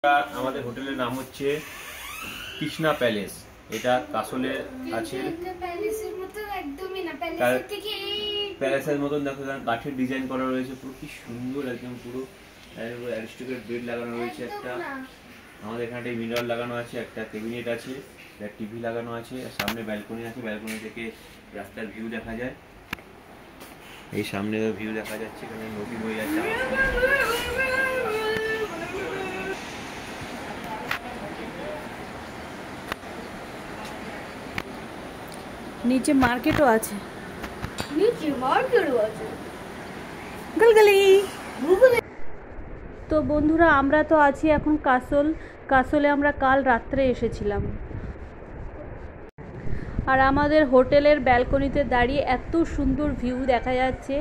আমাদের হোটেলের নাম হচ্ছে কৃষ্ণা প্যালেস। এটা কাসলে আছে। প্যালেসের মতন দেখো, কাঠের ডিজাইন করা রয়েছে, পুরো কি সুন্দর, একদম পুরো অ্যারিস্টোক্রেট বেড লাগানো রয়েছে একটা। আমাদের এখানে একটা মিরর লাগানো আছে, একটা ক্যাবিনেট আছে, একটা টিভি লাগানো আছে, সামনে ব্যালকনি আছে, ব্যালকনি থেকে রাস্তার ভিউ দেখা যায়। এই সামনে ভিউ দেখা যাচ্ছে, এখানে নদী বয়ে যাচ্ছে। নিচে মার্কেটও আছে। তো বন্ধুরা, আমরা তো আছি এখন কাসলে আমরা কাল রাত্রে এসেছিলাম। আর আমাদের হোটেলের ব্যালকনিতে দাঁড়িয়ে এত সুন্দর ভিউ দেখা যাচ্ছে,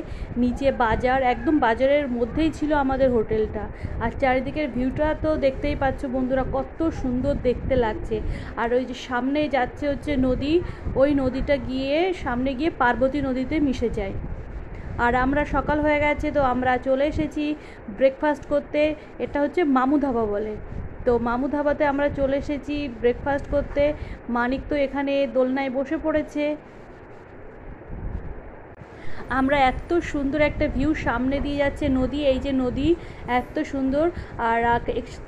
নিচে বাজার, একদম বাজারের মধ্যেই ছিল আমাদের হোটেলটা। আর চারিদিকের ভিউটা তো দেখতেই পাচ্ছ বন্ধুরা, কত সুন্দর দেখতে লাগছে। আর ওই যে সামনে যাচ্ছে হচ্ছে নদী, ওই নদীটা সামনে গিয়ে পার্বতী নদীতে মিশে যায়। আর আমরা সকাল হয়ে গেছে, তো আমরা চলে এসেছি ব্রেকফাস্ট করতে। এটা হচ্ছে মামু ধাবা বলে। তো মামু ধাবাতে আমরা চলে এসেছি ব্রেকফাস্ট করতে। মানিক তো এখানে দোলনায় বসে পড়েছে। আমরা এত সুন্দর একটা ভিউ, সামনে দিয়ে যাচ্ছে নদী, এই যে নদী এত সুন্দর। আর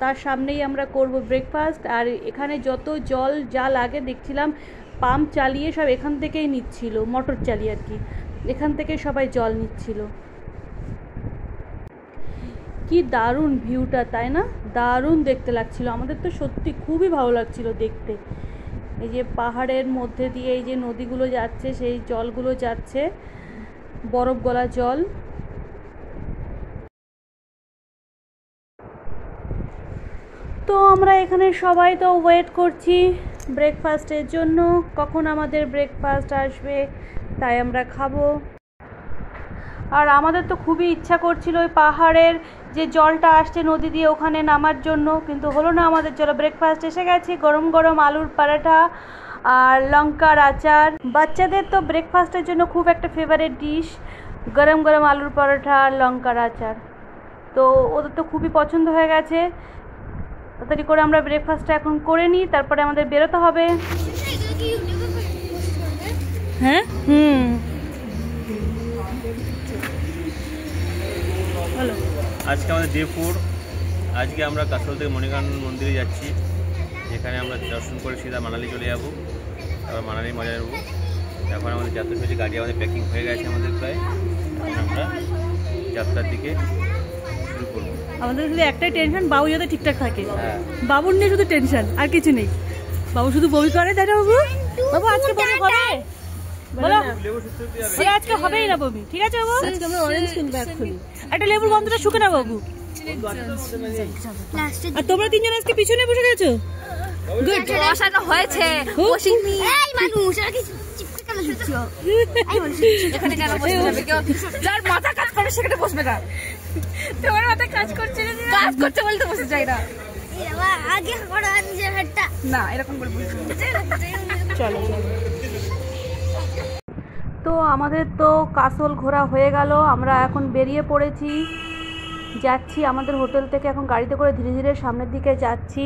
তার সামনেই আমরা করব ব্রেকফাস্ট। আর এখানে যত জল যা লাগে দেখছিলাম, পাম্প চালিয়ে সব এখান থেকেই নিচ্ছিল, মোটর চালিয়ে আর কি, এখান থেকে সবাই জল নিচ্ছিল। কি দারুণ ভিউটা, তাই না? দারুণ দেখতে লাগছিল, আমাদের তো সত্যি খুবই ভালো লাগছিল দেখতে। এই যে পাহাড়ের মধ্যে দিয়ে এই যে নদীগুলো যাচ্ছে, সেই জলগুলো যাচ্ছে, বরফ গলা জল। তো আমরা এখানে সবাই তো ওয়েট করছি ব্রেকফাস্টের জন্য, কখন আমাদের ব্রেকফাস্ট আসবে, তাই আমরা খাবো। আর আমাদের তো খুবই ইচ্ছা করছিল ওই পাহাড়ের যে জলটা আসছে নদী দিয়ে, ওখানে নামার জন্য, কিন্তু হলো না আমাদের। চলো, ব্রেকফাস্ট এসে গেছে, গরম গরম আলুর পরাঠা আর লঙ্কার আচার। বাচ্চাদের তো ব্রেকফাস্টের জন্য খুব একটা ফেভারিট ডিশ, গরম গরম আলুর পরোটা আর লঙ্কার আচার। তো ওদের তো খুবই পছন্দ হয়ে গেছে। তাড়াতাড়ি করে আমরা ব্রেকফাস্টটা এখন করে নিই, তারপরে আমাদের বেরোতে হবে। হ্যাঁ, হ্যালো। আজকে আমাদের ডে 4। আজকে আমরা কাসল থেকে মণিকানন মন্দিরে যাচ্ছি, যেখানে আমরা দর্শন করে সিধা মানালি চলে যাব, তারপর মানালি মজা নেব। এখন আমাদের যাত্রা হয়েছে, গাড়ি আমাদের প্যাকিং হয়ে গেছে আমাদের প্রায়। এখন আমরা যাত্রার দিকে শুরু করব। আমাদের শুধু একটাই টেনশন, বাবু যাতে ঠিকঠাক থাকে। বাবুর নিয়ে শুধু টেনশন, আর কিছু নেই। বাবু শুধু বমি করে, তাই না বাবু? বাবু আজকে বমি হবে? বলো, সে আজকে হবেই না বমি, ঠিক আছে বাবু? আজকে আমরা অরেঞ্জ কিনবো এক্ষুনি। একটা লেবুর গন্ধটা শুকে না বাবু। আর তোমরা তিনজন আজকে পিছনে বসে গেছো? গুড, বসানো হয়েছে। এই মানুষ, আর কি চিপকে কেন শুচ্ছো? এই মানুষ এখানে কেন বসে যাবে? কেউ যার মাথা কাজ করে সেখানে বসবে না। তোমার মাথা কাজ করছে না, কাজ করতে বলতে বসে যায় না। এই বাবা, আগে করো নিজের হাতটা না, এরকম করে বলছো। চলো চলো। তো আমাদের তো কাসল ঘোরা হয়ে গেল, আমরা এখন বেরিয়ে পড়েছি, যাচ্ছি আমাদের হোটেল থেকে। এখন গাড়িতে করে ধীরে ধীরে সামনের দিকে যাচ্ছি।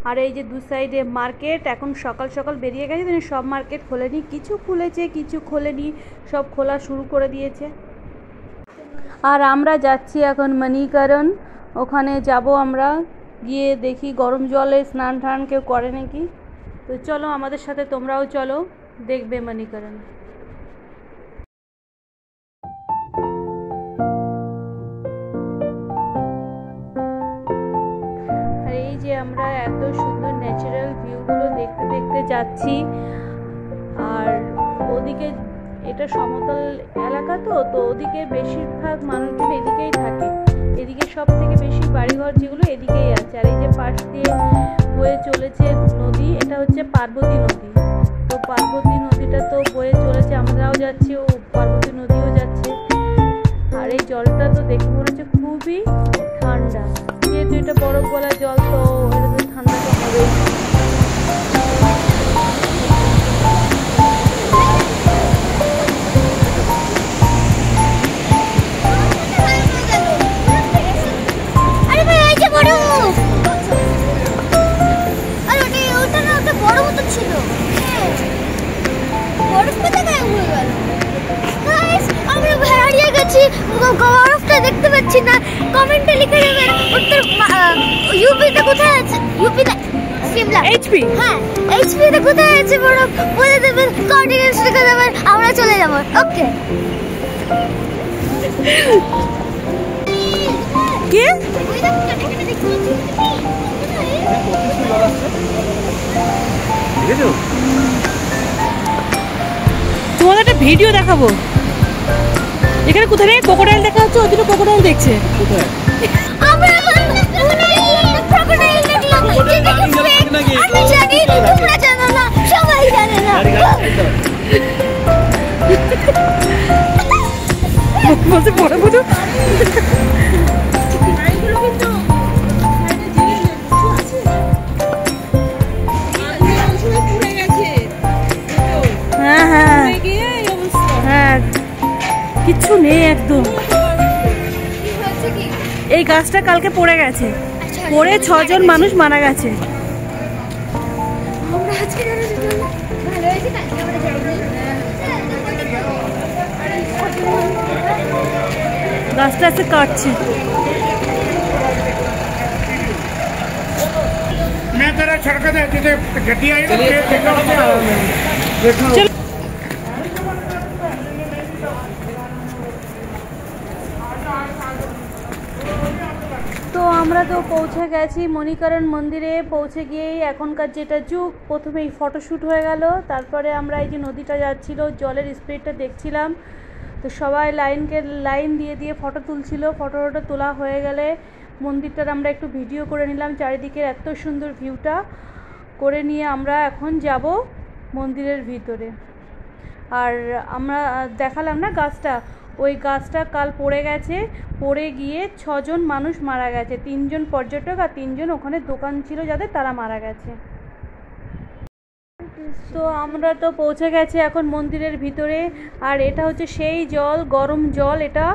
আর এই যে দু সাইডে মার্কেট, এখন সকাল সকাল বেরিয়ে গেছে, কিন্তু সব মার্কেট খোলেনি, কিছু খুলেছে কিছু খোলেনি, সব খোলা শুরু করে দিয়েছে। আর আমরা যাচ্ছি এখন মণিকরণ, ওখানে যাব আমরা, গিয়ে দেখি গরম জলে স্নান টান কেউ করে নাকি। তো চলো আমাদের সাথে, তোমরাও চলো, দেখবে মণিকরণ। আমরা এত সুন্দর ন্যাচারাল ভিউগুলো দেখতে দেখতে যাচ্ছি। আর ওদিকে এটা সমতল এলাকা, তো ওদিকে বেশিরভাগ মানুষজন এদিকেই থাকে, এদিকে সব থেকে বেশি বাড়িঘর যেগুলো এদিকেই আছে। আর এই যে পাশ দিয়ে বয়ে চলেছে নদী, এটা হচ্ছে পার্বতী নদী। তো পার্বতী নদীটা তো বয়ে চলেছে, আমরাও যাচ্ছি, ও পার্বতী নদীও যাচ্ছে। আর এই জলটা তো দেখে মনে হচ্ছে খুবই ঠান্ডা, যেহেতু এটা বরফ গলা জল, তো এটা তো ঠান্ডা তো হবেই। আরে ভাই, এই যে বড় না কমেন্টে লিখে দেবেন উত্তর ইউপিতে কোথায় আছে, ইউপিতে সিমলা এইচপি। হ্যাঁ এইচপিতে কোথায় আছে বরফ বলে দেবেন, কোঅর্ডিনেটস লিখে দেবেন, আমরা চলে যাব। ওকে কি তোমাদের একটা ভিডিও দেখাবো। এখানে কোথায় ক্রোকোডাইল দেখা হচ্ছে, ওদিকে ক্রোকোডাইল দেখছে। আমরা ক্রোকোডাইল দেখলাম, যেটা কি ফেক আমি জানি, তোমরা জানো না, সবাই জানে না। বলতে পড়ে বুঝো হ্যাঁ হ্যাঁ হ্যাঁ কিচ্ছু নেই একদম। এই গাছটা কালকে পড়ে গেছে, পড়ে 6 জন মানুষ মারা গেছে। আমরা আজকে ভালো হয়েছে, কালকে আমরা যাইনি। গাছটা আছে কাটছে। मैं तेरा छड़का दे तुझे गड्डी आई ना देखा देखो তো আমরা তো পৌঁছে গেছি মণিকরণ মন্দিরে। পৌঁছে গিয়েই এখনকার যেটা যুগ, প্রথমেই ফটোশ্যুট হয়ে গেল, তারপরে আমরা এই যে নদীটা যাচ্ছিল জলের স্পিডটা দেখছিলাম। তো সবাই লাইন দিয়ে দিয়ে ফটো তুলছিল। ফটোটা তোলা হয়ে গেলে মন্দিরটার আমরা একটু ভিডিও করে নিলাম, চারিদিকের এত সুন্দর ভিউটা করে নিয়ে আমরা এখন যাব মন্দিরের ভিতরে। আর আমরা দেখালাম না গাছটা, ওই গাছটা কাল পড়ে গেছে, পড়ে গিয়ে 6 জন মানুষ মারা গেছে, 3 জন পর্যটক আর 3 জন ওখানে দোকান ছিল যাদের, তারা মারা গেছে। তো আমরা তো পৌঁছে গেছি এখন মন্দিরের ভিতরে। আর এটা হচ্ছে সেই জল, গরম জল এটা,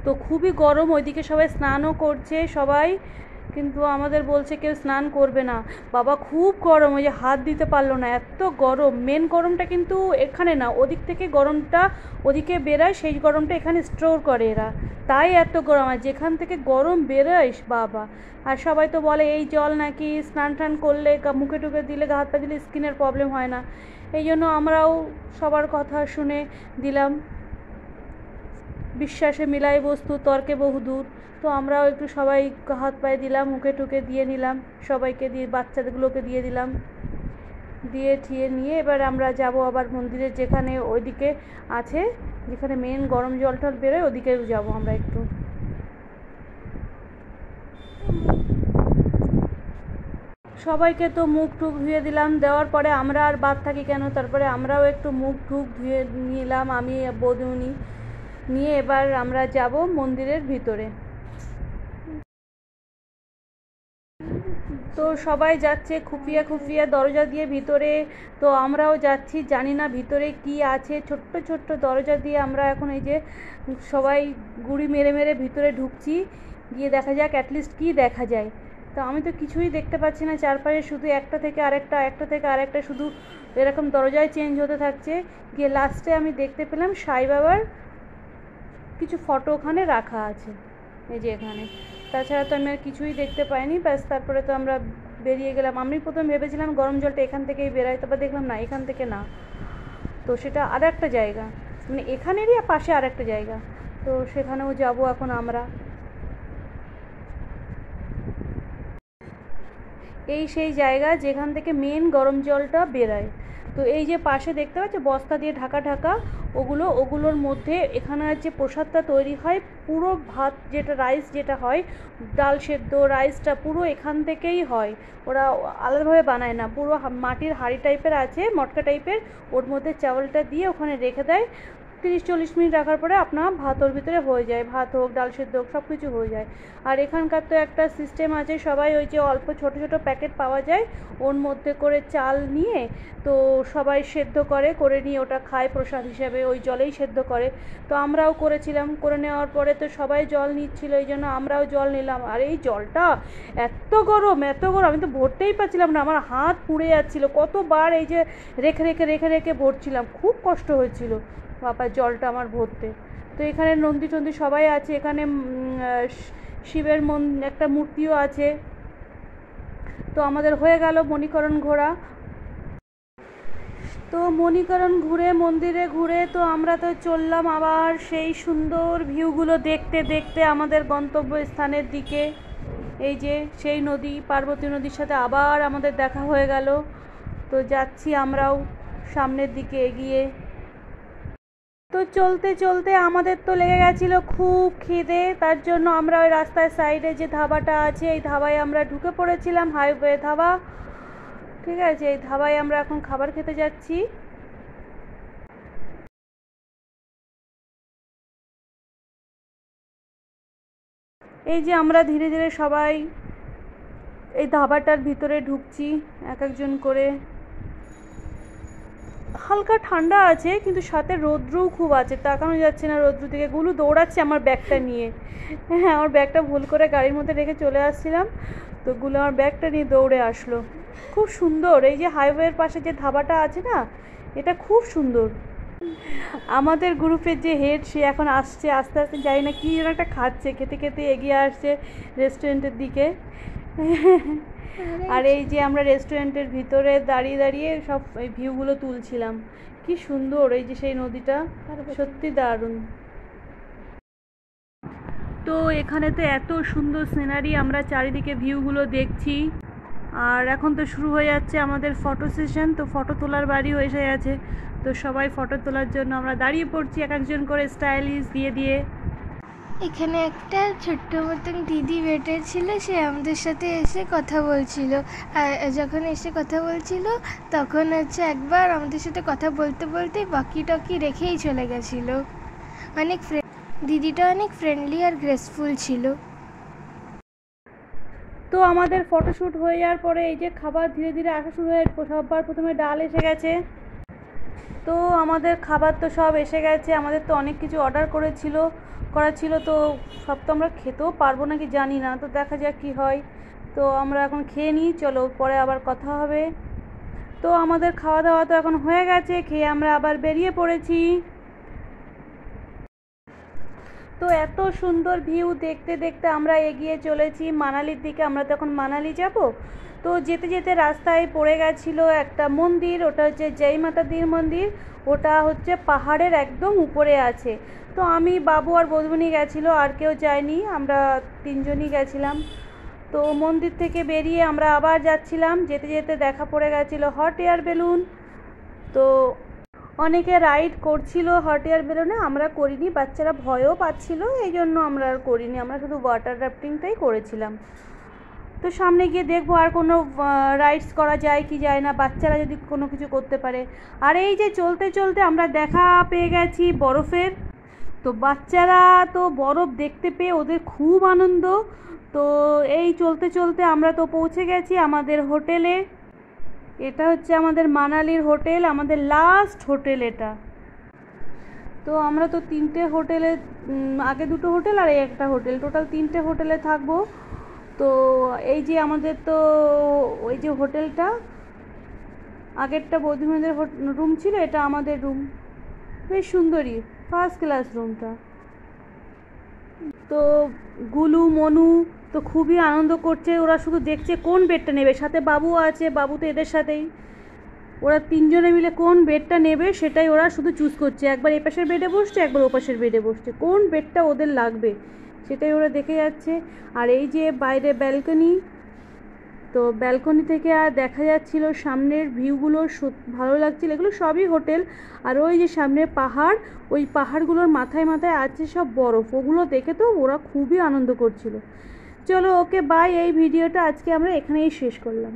তো খুবই গরম। ওইদিকে সবাই স্নানও করছে সবাই, কিন্তু আমাদের বলছে কেউ স্নান করবে না। বাবা খুব গরম, ওই যে হাত দিতে পারলো না, এত গরম। মেন গরমটা কিন্তু এখানে না, ওদিক থেকে গরমটা ওদিকে বেরোয়, সেই গরমটা এখানে স্টোর করে এরা, তাই এত গরম। আর যেখান থেকে গরম বেরোয় বাবা। আর সবাই তো বলে এই জল নাকি স্নান টান করলে মুখে টুকে দিলে, গা হাত পা দিলে স্কিনের প্রবলেম হয় না। এই জন্য আমরাও সবার কথা শুনে দিলাম। বিশ্বাসে মিলাই বস্তু তর্কে বহুদূর। তো আমরাও একটু সবাই হাত পায়ে দিলাম, মুখে টুকে দিয়ে নিলাম, সবাইকে দিয়ে, বাচ্চাদেরগুলোকে দিয়ে দিলাম, দিয়ে ঠিয়ে নিয়ে এবার আমরা যাব আবার মন্দিরের যেখানে ওইদিকে আছে, যেখানে মেন গরম জল টল বেরোয়, ওদিকেও যাব আমরা একটু। সবাইকে তো মুখ টুক ধুয়ে দিলাম, দেওয়ার পরে আমরা আর বাদ থাকি কেন, তারপরে আমরাও একটু মুখ টুক ধুয়ে নিলাম, আমি বৌদিমণি নিয়ে এবার আমরা যাব মন্দিরের ভিতরে। তো সবাই যাচ্ছে খুফিয়া খুফিয়া দরজা দিয়ে ভিতরে, তো আমরাও যাচ্ছি, জানি না ভিতরে কি আছে। ছোট্ট ছোট্ট দরজা দিয়ে আমরা এখন এই যে সবাই গুড়ি মেরে মেরে ভিতরে ঢুকছি, গিয়ে দেখা যাক অ্যাটলিস্ট কি দেখা যায়। তো আমি তো কিছুই দেখতে পাচ্ছি না, চারপাশে শুধু একটা থেকে আরেকটা, একটা থেকে আরেকটা, শুধু এরকম দরজায় চেঞ্জ হতে থাকছে। গিয়ে লাস্টে আমি দেখতে পেলাম সাই বাবার কিছু ফটো ওখানে রাখা আছে, এই যে এখানে। তাছাড়া তো আমি আর কিছুই দেখতে পাইনি। ব্যাস তারপরে তো আমরা বেরিয়ে গেলাম। আমি প্রথম ভেবেছিলাম গরম জলটা এখান থেকেই বেরোয়, তারপর দেখলাম না, এখান থেকে না, তো সেটা আর একটা জায়গা, মানে এখানেরই পাশে আর একটা জায়গা। তো সেখানেও যাব এখন আমরা। এই সেই জায়গা যেখান থেকে মেন গরম জলটা বেরোয়। তো এই যে পাশে দেখতে পাচ্ছ বস্তা দিয়ে ঢাকা ঢাকা, ওগুলোর মধ্যে এখানে যে প্রসাদটা তৈরি হয়, পুরো ভাত যেটা রাইস যেটা হয়, ডাল সেদ্ধ রাইসটা পুরো এখান থেকেই হয়, ওরা আলাদাভাবে বানায় না। পুরো মাটির হাঁড়ি টাইপের আছে, মটকা টাইপের, ওর মধ্যে চাউলটা দিয়ে ওখানে রেখে দেয়। 30-40 মিনিট রাখার পরে আপনার ভাত ওর ভিতরে হয়ে যায়, ভাত হোক ডাল সেদ্ধ হোক সব কিছু হয়ে যায়। আর এখানকার তো একটা সিস্টেম আছে, সবাই ওই যে অল্প ছোট ছোট প্যাকেট পাওয়া যায়, ওর মধ্যে করে চাল নিয়ে তো সবাই সেদ্ধ করে নিয়ে ওটা খায় প্রসাদ হিসেবে, ওই জলেই সেদ্ধ করে। তো আমরাও করেছিলাম, করে নেওয়ার পরে তো সবাই জল নিচ্ছিল, এই জন্য আমরাও জল নিলাম। আর এই জলটা এত গরম, আমি তো ভরতেই পারছিলাম না, আমার হাত পুড়ে যাচ্ছিল, কতবার এই যে রেখে রেখে ভরছিলাম, খুব কষ্ট হয়েছিল বাবা জলটা আমার ভরতে। তো এখানে নন্দী টন্দী সবাই আছে, এখানে শিবের একটা মূর্তিও আছে। তো আমাদের হয়ে গেল মণিকরণ ঘোরা। তো মণিকরণ ঘুরে মন্দিরে ঘুরে তো আমরা তো চললাম আবার সেই সুন্দর ভিউগুলো দেখতে দেখতে আমাদের গন্তব্য স্থানের দিকে। এই যে সেই নদী, পার্বতী নদীর সাথে আবার আমাদের দেখা হয়ে গেল। তো যাচ্ছি আমরাও সামনের দিকে এগিয়ে। তো চলতে চলতে আমাদের তো লেগে গেছিল খুব খিদে, তার জন্য আমরা ওই রাস্তার সাইডে যে ধাবাটা আছে এই ধাবায় আমরা ঢুকে পড়েছিলাম, হাইওয়ে ধাবা। ঠিক আছে, এই ধাবায় আমরা এখন খাবার খেতে যাচ্ছি। এই যে আমরা ধীরে ধীরে সবাই এই ধাবাটার ভিতরে ঢুকছি এক একজন করে। হালকা ঠান্ডা আছে কিন্তু সাথে রৌদ্রও খুব আছে, তাকানো যাচ্ছে না রৌদ্র থেকে। গুলু দৌড়াচ্ছে আমার ব্যাগটা নিয়ে। হ্যাঁ, আমার ব্যাগটা ভুল করে গাড়ির মধ্যে রেখে চলে আসছিলাম, তো গুলু আমার ব্যাগটা নিয়ে দৌড়ে আসলো। খুব সুন্দর এই যে হাইওয়ের পাশে যে ধাবাটা আছে না, এটা খুব সুন্দর। আমাদের গ্রুপের যে হেড সে এখন আসছে, আস্তে আস্তে যাই না কি যেন একটা খাচ্ছে, খেতে খেতে এগিয়ে আসছে রেস্টুরেন্টের দিকে। আর এই যে আমরা রেস্টুরেন্টের ভিতরে দাঁড়িয়ে দাঁড়িয়ে সব এই ভিউগুলো তুলছিলাম। কি সুন্দর এই যে সেই নদীটা, সত্যি দারুণ। তো এখানে তো এত সুন্দর সিনারি, আমরা চারিদিকে ভিউগুলো দেখছি। আর এখন তো শুরু হয়ে যাচ্ছে আমাদের ফটো সেশন, তো ফটো তোলার বাড়িও এসে গেছে। তো সবাই ফটো তোলার জন্য আমরা দাঁড়িয়ে পড়ছি এক একজন করে স্টাইলিশ দিয়ে দিয়ে। এখানে একটা ছোট্ট মতন দিদি বেটার ছিল, সে আমাদের সাথে এসে কথা বলছিল। আর যখন এসে কথা বলছিল তখন হচ্ছে একবার আমাদের সাথে কথা বলতে বলতে বাকি টাকি রেখেই চলে গেছিলো। অনেক দিদিটা অনেক ফ্রেন্ডলি আর গ্রেসফুল ছিল। তো আমাদের ফটোশ্যুট হয়ে যাওয়ার পরে এই যে খাবার ধীরে ধীরে আসা শুরু হয়ে, সবার প্রথমে ডাল এসে গেছে। তো আমাদের খাবার তো সব এসে গেছে। আমাদের তো অনেক কিছু অর্ডার করা ছিল, তো সব তো আমরা খেতেও পারবো নাকি জানি না, তো দেখা যাক কি হয়। তো আমরা এখন খেয়ে নিই, চলো পরে আবার কথা হবে। তো আমাদের খাওয়া দাওয়া তো এখন হয়ে গেছে, খেয়ে আমরা আবার বেরিয়ে পড়েছি। তো এত সুন্দর ভিউ দেখতে দেখতে আমরা এগিয়ে চলেছি মানালির দিকে। আমরা তো এখন মানালি যাব। তো যেতে যেতে রাস্তায় পড়ে গেছিলো একটা মন্দির, ওটা হচ্ছে জয় মাতা দির মন্দির। ওটা হচ্ছে পাহাড়ের একদম উপরে আছে। তো আমি, বাবু আর বৌদিমণি গেছিলো, আর কেউ যায়নি, আমরা তিনজনই গেছিলাম। তো মন্দির থেকে বেরিয়ে আমরা আবার যাচ্ছিলাম, যেতে যেতে দেখা পড়ে গেছিলো হট এয়ার বেলুন। তো অনেকে রাইড করছিল হট এয়ার বেলুনে, আমরা করিনি, বাচ্চারা ভয়ও পাচ্ছিল, এই জন্য আমরা আর করিনি, আমরা শুধু ওয়াটার রাফটিংটাই করেছিলাম। তো সামনে গিয়ে দেখবো আর কোনো রাইডস করা যায় কি যায় না, বাচ্চারা যদি কোনো কিছু করতে পারে। আর এই যে চলতে চলতে আমরা দেখা পেয়ে গেছি বরফের। তো বাচ্চারা তো বরফ দেখতে পেয়ে ওদের খুব আনন্দ। তো এই চলতে চলতে আমরা তো পৌঁছে গেছি আমাদের হোটেলে। এটা হচ্ছে আমাদের মানালির হোটেল, আমাদের লাস্ট হোটেল এটা। তো আমরা তো 3টে হোটেলে, আগে 2টো হোটেল আর এই একটা হোটেল, টোটাল 3টে হোটেলে থাকবো। তো এই যে আমাদের তো ওই যে হোটেলটা, আগেরটা বৌদিমাদের রুম ছিল, এটা আমাদের রুম। বেশ সুন্দরী, ফার্স্ট ক্লাস রুমটা। তো গুলু মনু তো খুবই আনন্দ করছে, ওরা শুধু দেখছে কোন বেডটা নেবে, সাথে বাবু আছে, বাবু তো এদের সাথেই। ওরা 3জনে মিলে কোন বেডটা নেবে সেটাই ওরা শুধু চুজ করছে, একবার এ পাশের বেডে বসছে, একবার ও পাশের বেডে বসছে, কোন বেডটা ওদের লাগবে সেটাই ওরা দেখে যাচ্ছে। আর এই যে বাইরে ব্যালকনি, তো ব্যালকনি থেকে আর দেখা যাচ্ছিল সামনের ভিউগুলো, ভালো লাগছিল। এগুলো সবই হোটেল। আর ওই যে সামনে পাহাড়, ওই পাহাড়গুলোর মাথায় মাথায় আছে সব বরফ, ওগুলো দেখে তো ওরা খুবই আনন্দ করছিল। চলো ওকে বাই, এই ভিডিওটা আজকে আমরা এখানেই শেষ করলাম।